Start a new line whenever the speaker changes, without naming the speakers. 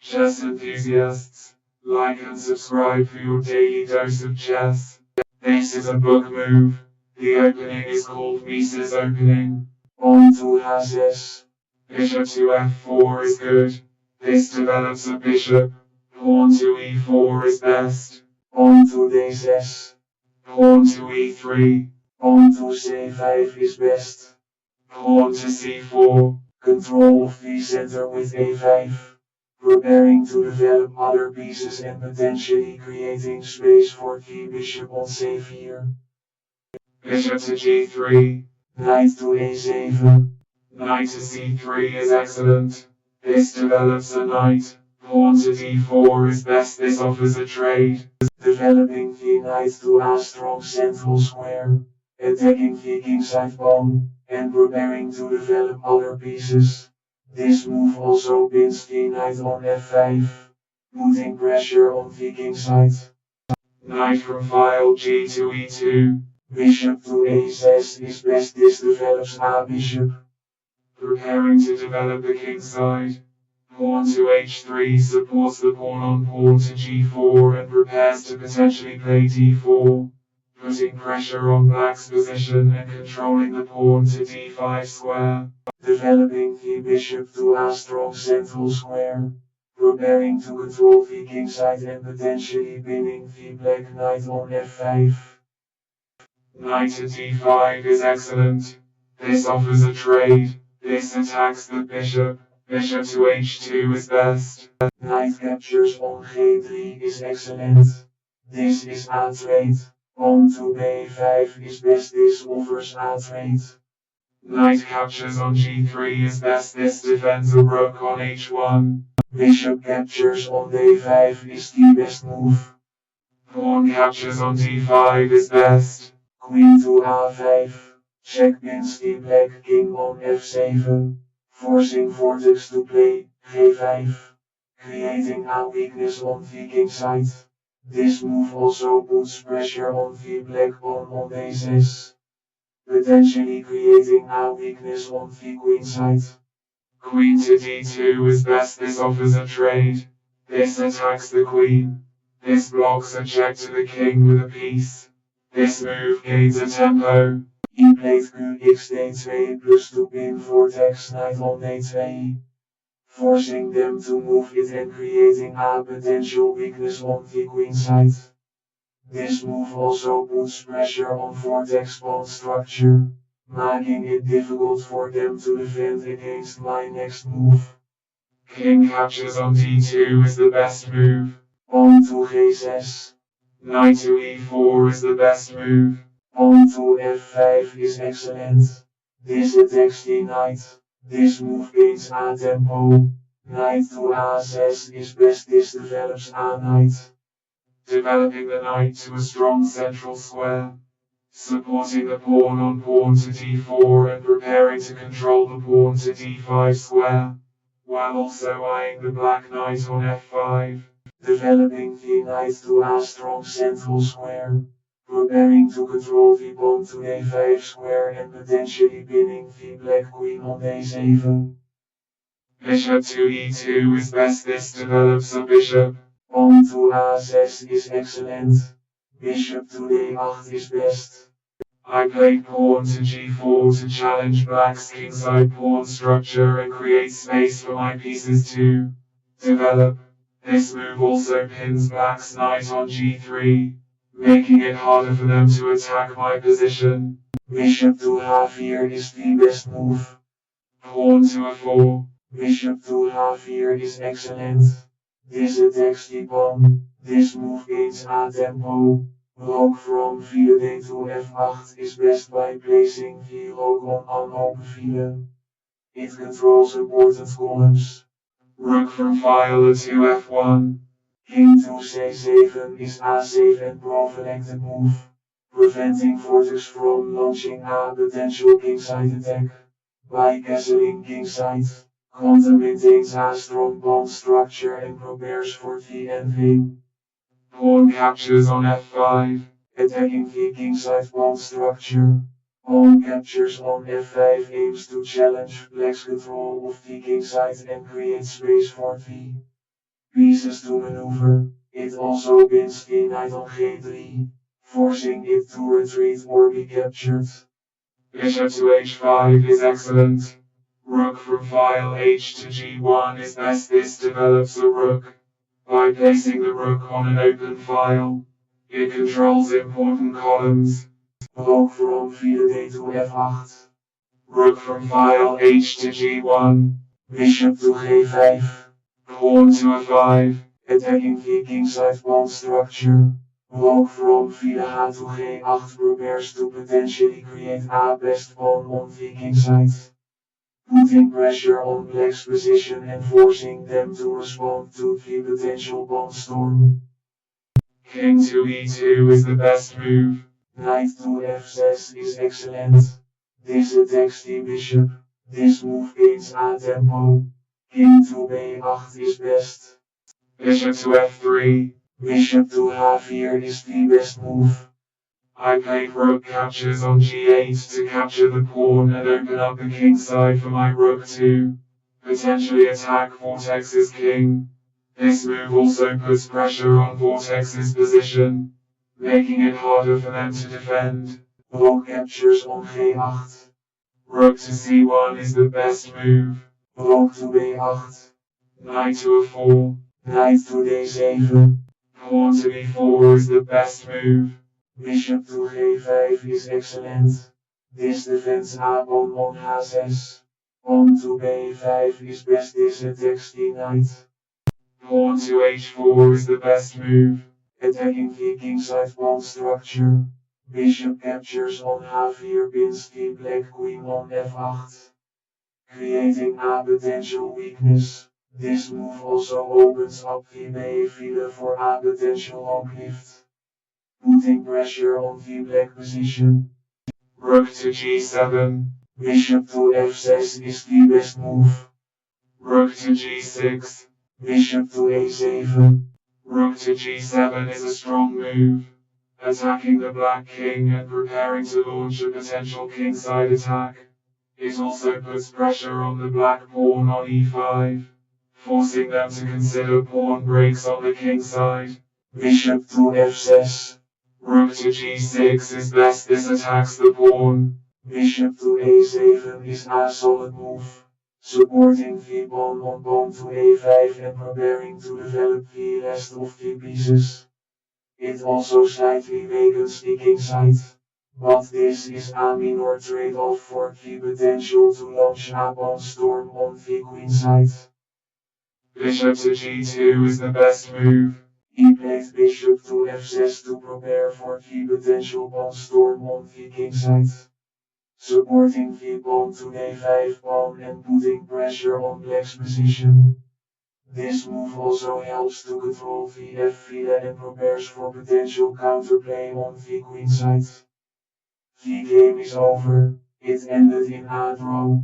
Chess enthusiasts, like and subscribe for your daily dose of chess. This is a book move. The opening is called Mieses Opening. On to H6. Bishop to f4 is good. This develops a bishop. Pawn to e4 is best. On to d6. Pawn to e3. On to c5 is best. Pawn to c4. Control of the center with a5. Preparing to develop other pieces and potentially creating space for the bishop on c4. Bishop to g3. Knight to a7. Knight to c3 is excellent. This develops a knight. Pawn to d4 is best. This offers a trade. Developing the knight to a strong central square. Attacking the kingside pawn. And preparing to develop other pieces. This move also pins the knight on f5. Putting pressure on the kingside. Knight from file g to e2. Bishop to a6 is best. This develops a bishop. Preparing to develop the kingside. Pawn to h3 supports the pawn on pawn to g4 and prepares to potentially play d4, putting pressure on black's position and controlling the pawn to d5 square. Developing the bishop to a strong central square. Preparing to control the kingside and potentially pinning the black knight on f5. Knight to d5 is excellent. This offers a trade. This attacks the bishop. Bishop to h2 is best. Knight captures on g3 is excellent. This is a trade. Pawn to b5 is best. This offers a trade. Knight captures on g3 is best. This defends a rook on h1. Bishop captures on d5 is the best move. Pawn captures on d5 is best. Queen to a5. Checkmates the black king on f7. Forcing Vortex to play g5. Creating a weakness on the king side. This move also puts pressure on the black pawn on d6. Potentially creating a weakness on the queen side. Queen to d2 is best. This offers a trade. This attacks the queen. This blocks a check to the king with a piece. This move gains a tempo. He played qx d2 to pin Vortex knight on d2. Forcing them to move it and creating a potential weakness on the queen side. This move also puts pressure on Vortex pawn structure, making it difficult for them to defend against my next move. King captures on d2 is the best move. Pawn to g6. Knight to e4 is the best move. Pawn to f5 is excellent. This attacks the knight. This move gains a tempo. Knight to a6 is best. This develops a knight. Developing the knight to a strong central square. Supporting the pawn on pawn to d4 and preparing to control the pawn to d5 square. While also eyeing the black knight on f5. Developing the knight to a strong central square. Preparing to control the pawn to a5 square and potentially pinning the black queen on a7. Bishop to e2 is best. This develops a bishop. Pawn to a6 is excellent. Bishop to d8 is best. I played pawn to g4 to challenge black's kingside pawn structure and create space for my pieces to develop. This move also pins black's knight on g3. Making it harder for them to attack my position. Bishop to h4 is the best move. Pawn to a4. Bishop to h4 is excellent. This attacks the pawn. This move gains a tempo. Rook from file d to f8 is best by placing the rook on unopen file. It controls important columns. Rook from file to f1. King to c7 is a safe and prophylactic move, preventing Vortex from launching a potential kingside attack. By castling kingside, Quantum maintains a strong pawn structure and prepares for the endgame. Pawn captures on f5, attacking the kingside pawn structure. Pawn captures on f5 aims to challenge black's control of the kingside and create space for the pieces to maneuver. It also bins the knight on g3, forcing it to retreat or be captured. Bishop to h5 is excellent. Rook from file h to g1 is best. This develops a rook. By placing the rook on an open file, it controls important columns. Rook from file d to f8. Rook from file h to g1. Bishop to g5. Pawn to a5. Attacking the kingside pawn structure. Rook from file h to g8 prepares to potentially create a best pawn on the kingside, putting pressure on black's position and forcing them to respond to the potential pawn storm. King to e2 is the best move. Knight to f6 is excellent. This attacks the bishop. This move gains a tempo. King to b8 is best. Bishop to f3. Bishop to h4 is the best move. I played rook captures on g8 to capture the pawn and open up the king side for my rook to potentially attack Vortex's king. This move also puts pressure on Vortex's position, making it harder for them to defend. Rook captures on g8. Rook to c1 is the best move. Rook to b8. Knight to a4. Knight to d7. Pawn to b4 is the best move. Bishop to g5 is excellent. This defends a pawn on h6. Pawn to b5 is best. This attacks the knight. Pawn to h4 is the best move, attacking the kingside pawn structure. Bishop captures on h4 pins the black queen on f8, creating a potential weakness. This move also opens up the b file for a potential hoplift, putting pressure on the black position. Rook to g7. Bishop to f6 is the best move. Rook to g6. Bishop to a7. Rook to g7 is a strong move, attacking the black king and preparing to launch a potential kingside attack. It also puts pressure on the black pawn on e5, forcing them to consider pawn breaks on the kingside. Bishop to f6. Rook to g6 is best. This attacks the pawn. Bishop to a7 is a solid move, supporting the pawn on pawn to a5 and preparing to develop the rest of the pieces. It also slightly weakens the kingside, but this is a minor trade-off for the potential to launch a pawn storm on the queenside. Bishop to g2 is the best move. He played bishop to f6 to prepare for the potential pawn storm on the kingside, supporting the pawn to a5 pawn and putting pressure on black's position. This move also helps to control the f file and prepares for potential counterplay on the queenside. The game is over. It ended in a draw.